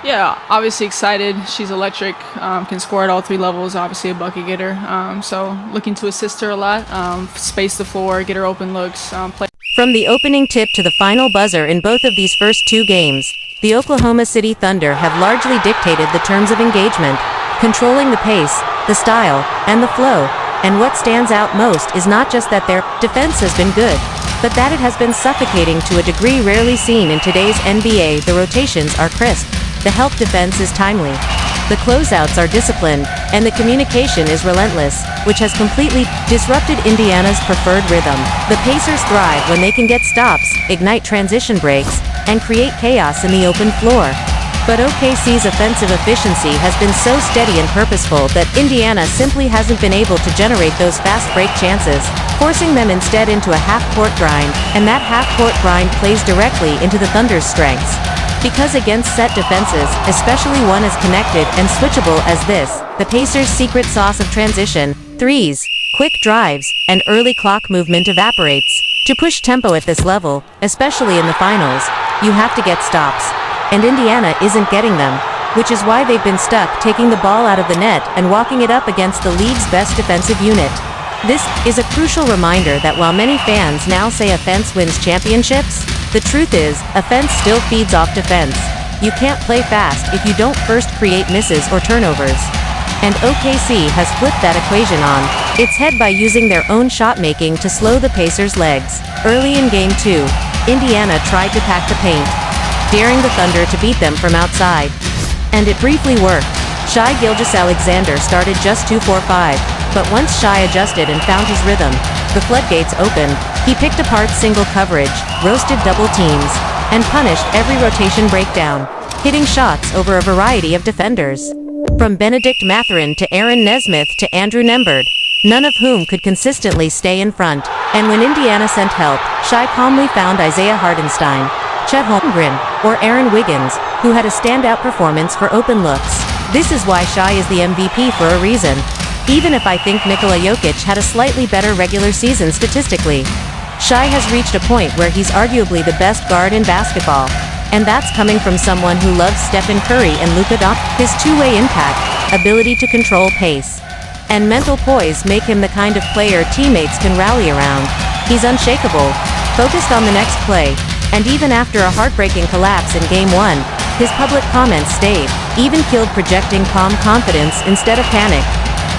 Yeah, obviously excited. She's electric, can score at all three levels, obviously a bucket getter. So looking to assist her a lot, space the floor, get her open looks, play. From the opening tip to the final buzzer in both of these first two games, the Oklahoma City Thunder have largely dictated the terms of engagement, controlling the pace, the style, and the flow. And what stands out most is not just that their defense has been good, but that it has been suffocating to a degree rarely seen in today's NBA. The rotations are crisp, the help defense is timely, the closeouts are disciplined, and the communication is relentless, which has completely disrupted Indiana's preferred rhythm. The Pacers thrive when they can get stops, ignite transition breaks, and create chaos in the open floor. But OKC's offensive efficiency has been so steady and purposeful that Indiana simply hasn't been able to generate those fast break chances, forcing them instead into a half-court grind, and that half-court grind plays directly into the Thunder's strengths. Because against set defenses, especially one as connected and switchable as this, the Pacers' secret sauce of transition, threes, quick drives, and early clock movement evaporates. To push tempo at this level, especially in the finals, you have to get stops. And Indiana isn't getting them, which is why they've been stuck taking the ball out of the net and walking it up against the league's best defensive unit. This is a crucial reminder that while many fans now say offense wins championships, the truth is, offense still feeds off defense. You can't play fast if you don't first create misses or turnovers. And OKC has flipped that equation on its head by using their own shot making to slow the Pacers' legs. Early in Game 2, Indiana tried to pack the paint, daring the Thunder to beat them from outside. And it briefly worked. Shai Gilgeous-Alexander started just 2-4-5, but once Shai adjusted and found his rhythm, the floodgates opened. He picked apart single coverage, roasted double teams, and punished every rotation breakdown, hitting shots over a variety of defenders. From Benedict Mathurin to Aaron Nesmith to Andrew Nembhard, none of whom could consistently stay in front. And when Indiana sent help, Shai calmly found Isaiah Hartenstein, Chet Holmgren, or Aaron Wiggins, who had a standout performance for open looks. This is why Shai is the MVP for a reason. Even if I think Nikola Jokic had a slightly better regular season statistically, Shai has reached a point where he's arguably the best guard in basketball. And that's coming from someone who loves Stephen Curry and Luka Doncic. His two-way impact, ability to control pace, and mental poise make him the kind of player teammates can rally around. He's unshakable, focused on the next play, and even after a heartbreaking collapse in Game 1, his public comments stayed, even killed projecting calm confidence instead of panic.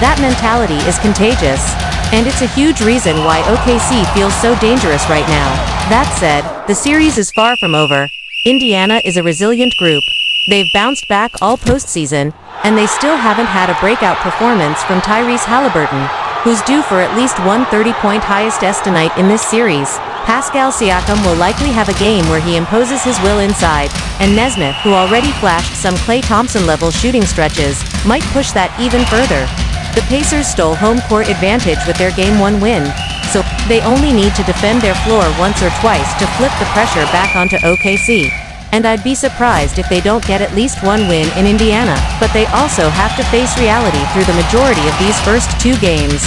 That mentality is contagious, and it's a huge reason why OKC feels so dangerous right now. That said, the series is far from over. Indiana is a resilient group. They've bounced back all postseason, and they still haven't had a breakout performance from Tyrese Halliburton, who's due for at least one 30-point highest tonight in this series. Pascal Siakam will likely have a game where he imposes his will inside, and Nesmith, who already flashed some Klay Thompson-level shooting stretches, might push that even further. The Pacers stole home court advantage with their Game 1 win, so they only need to defend their floor once or twice to flip the pressure back onto OKC. And I'd be surprised if they don't get at least one win in Indiana, but they also have to face reality through the majority of these first two games.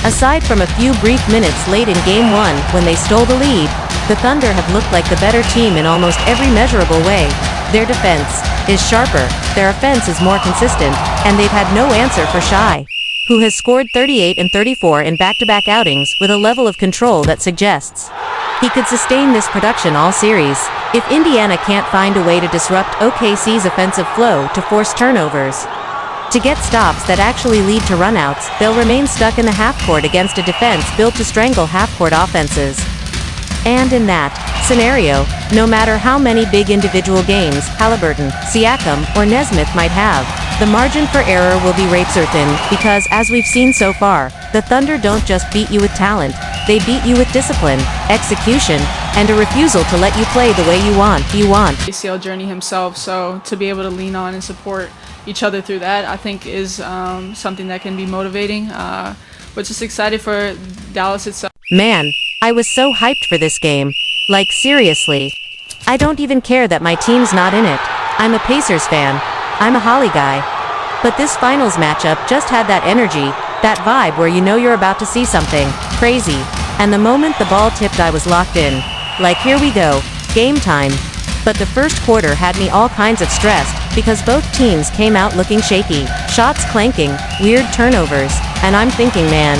Aside from a few brief minutes late in Game 1 when they stole the lead, the Thunder have looked like the better team in almost every measurable way. Their defense is sharper, their offense is more consistent, and they've had no answer for Shai, who has scored 38 and 34 in back-to-back outings with a level of control that suggests he could sustain this production all series. If Indiana can't find a way to disrupt OKC's offensive flow to force turnovers, to get stops that actually lead to runouts, they'll remain stuck in the half-court against a defense built to strangle half-court offenses. And in that scenario, no matter how many big individual games Halliburton, Siakam, or Nesmith might have, the margin for error will be razor-thin, because as we've seen so far, the Thunder don't just beat you with talent, they beat you with discipline, execution, and a refusal to let you play the way you want. ACL journey himself, so to be able to lean on and support each other through that, I think is something that can be motivating. But just excited for Dallas itself. Man, I was so hyped for this game. Like, seriously. I don't even care that my team's not in it. I'm a Pacers fan. I'm a Holly guy. But this finals matchup just had that energy, that vibe where you know you're about to see something crazy. And the moment the ball tipped, I was locked in. Like, here we go, game time. But the first quarter had me all kinds of stressed, because both teams came out looking shaky, shots clanking, weird turnovers, and I'm thinking, man,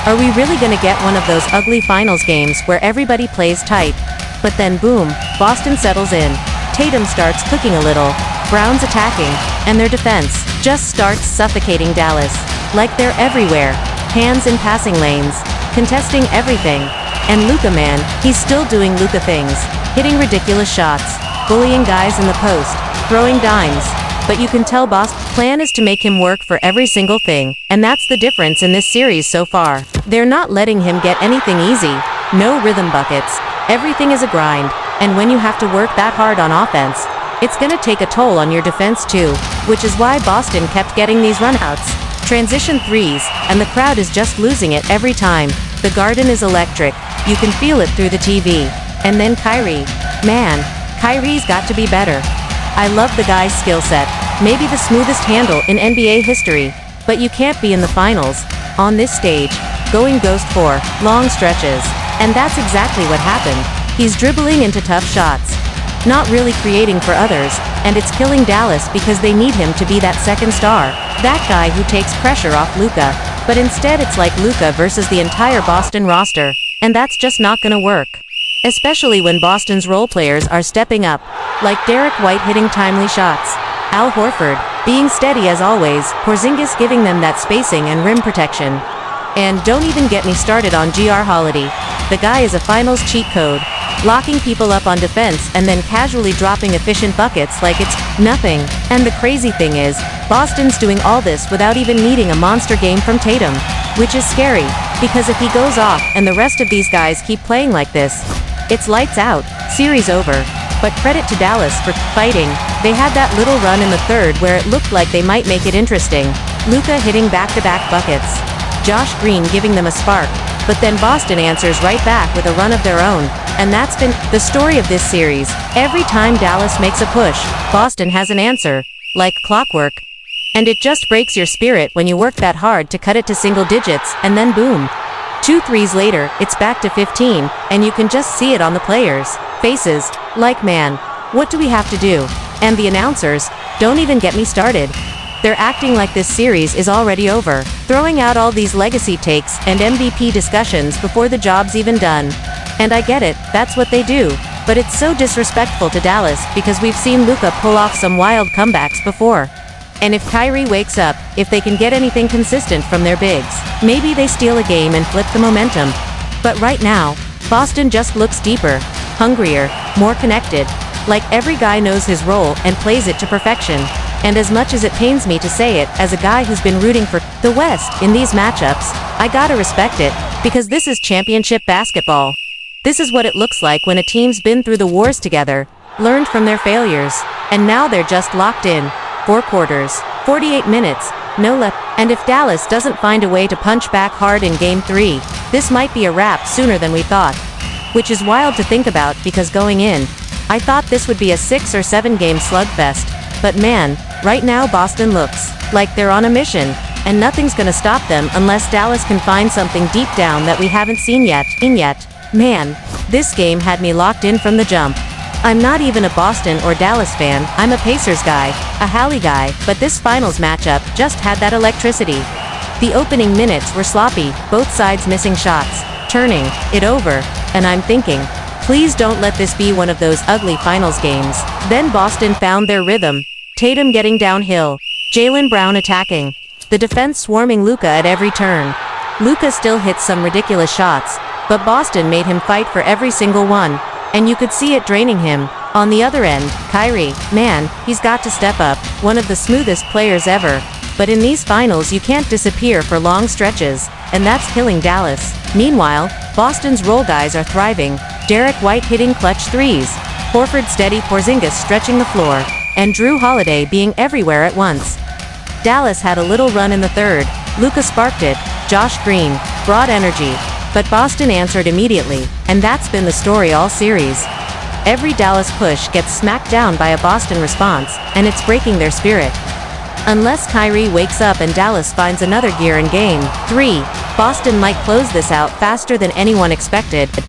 are we really gonna get one of those ugly finals games where everybody plays tight? But then boom, Boston settles in. Tatum starts cooking a little, Brown's attacking, and their defense just starts suffocating Dallas. Like they're everywhere, hands in passing lanes, contesting everything. And Luka, man, he's still doing Luka things, hitting ridiculous shots, bullying guys in the post, throwing dimes. But you can tell Boston's plan is to make him work for every single thing, and that's the difference in this series so far. They're not letting him get anything easy, no rhythm buckets, everything is a grind, and when you have to work that hard on offense, it's gonna take a toll on your defense too, which is why Boston kept getting these runouts, transition threes, and the crowd is just losing it every time. The Garden is electric, you can feel it through the TV. And then Kyrie. Man, Kyrie's got to be better. I love the guy's skill set, maybe the smoothest handle in NBA history, but you can't be in the finals, on this stage, going ghost for long stretches. And that's exactly what happened. He's dribbling into tough shots, not really creating for others, and it's killing Dallas because they need him to be that second star, that guy who takes pressure off Luka. But instead it's like Luka versus the entire Boston roster, and that's just not gonna work. Especially when Boston's role players are stepping up, like Derek White hitting timely shots, Al Horford being steady as always, Porzingis giving them that spacing and rim protection. And don't even get me started on GR Holiday. The guy is a finals cheat code, locking people up on defense and then casually dropping efficient buckets like it's nothing. And the crazy thing is, Boston's doing all this without even needing a monster game from Tatum, which is scary, because if he goes off and the rest of these guys keep playing like this, it's lights out, series over. But credit to Dallas for fighting. They had that little run in the third where it looked like they might make it interesting. Luka hitting back-to-back buckets, Josh Green giving them a spark, but then Boston answers right back with a run of their own. And that's been the story of this series. Every time Dallas makes a push, Boston has an answer, like clockwork. And it just breaks your spirit when you work that hard to cut it to single digits, and then boom. 2 threes later, it's back to 15, and you can just see it on the players' faces, like, man, what do we have to do? And the announcers, don't even get me started. They're acting like this series is already over, throwing out all these legacy takes and MVP discussions before the job's even done. And I get it, that's what they do, but it's so disrespectful to Dallas because we've seen Luka pull off some wild comebacks before. And if Kyrie wakes up, if they can get anything consistent from their bigs, maybe they steal a game and flip the momentum. But right now, Boston just looks deeper, hungrier, more connected, like every guy knows his role and plays it to perfection. And as much as it pains me to say it, as a guy who's been rooting for the West in these matchups, I gotta respect it, because this is championship basketball. This is what it looks like when a team's been through the wars together, learned from their failures, and now they're just locked in. 4 quarters, 48 minutes, no left. And if Dallas doesn't find a way to punch back hard in Game 3, this might be a wrap sooner than we thought. Which is wild to think about because going in, I thought this would be a 6 or 7 game slugfest. But man, right now Boston looks like they're on a mission, and nothing's gonna stop them unless Dallas can find something deep down that we haven't seen yet. Man, this game had me locked in from the jump. I'm not even a Boston or Dallas fan, I'm a Pacers guy, a Hallie guy, but this finals matchup just had that electricity. The opening minutes were sloppy, both sides missing shots, turning it over, and I'm thinking, please don't let this be one of those ugly finals games. Then Boston found their rhythm, Tatum getting downhill, Jaylen Brown attacking, the defense swarming Luka at every turn. Luka still hits some ridiculous shots, but Boston made him fight for every single one. And you could see it draining him. On the other end, Kyrie, man, he's got to step up, one of the smoothest players ever. But in these finals you can't disappear for long stretches, and that's killing Dallas. Meanwhile, Boston's role guys are thriving, Derek White hitting clutch threes, Horford steady, Porzingis stretching the floor, and Drew Holiday being everywhere at once. Dallas had a little run in the third, Luka sparked it, Josh Green brought energy, but Boston answered immediately, and that's been the story all series. Every Dallas push gets smacked down by a Boston response, and it's breaking their spirit. Unless Kyrie wakes up and Dallas finds another gear in Game 3, Boston might close this out faster than anyone expected.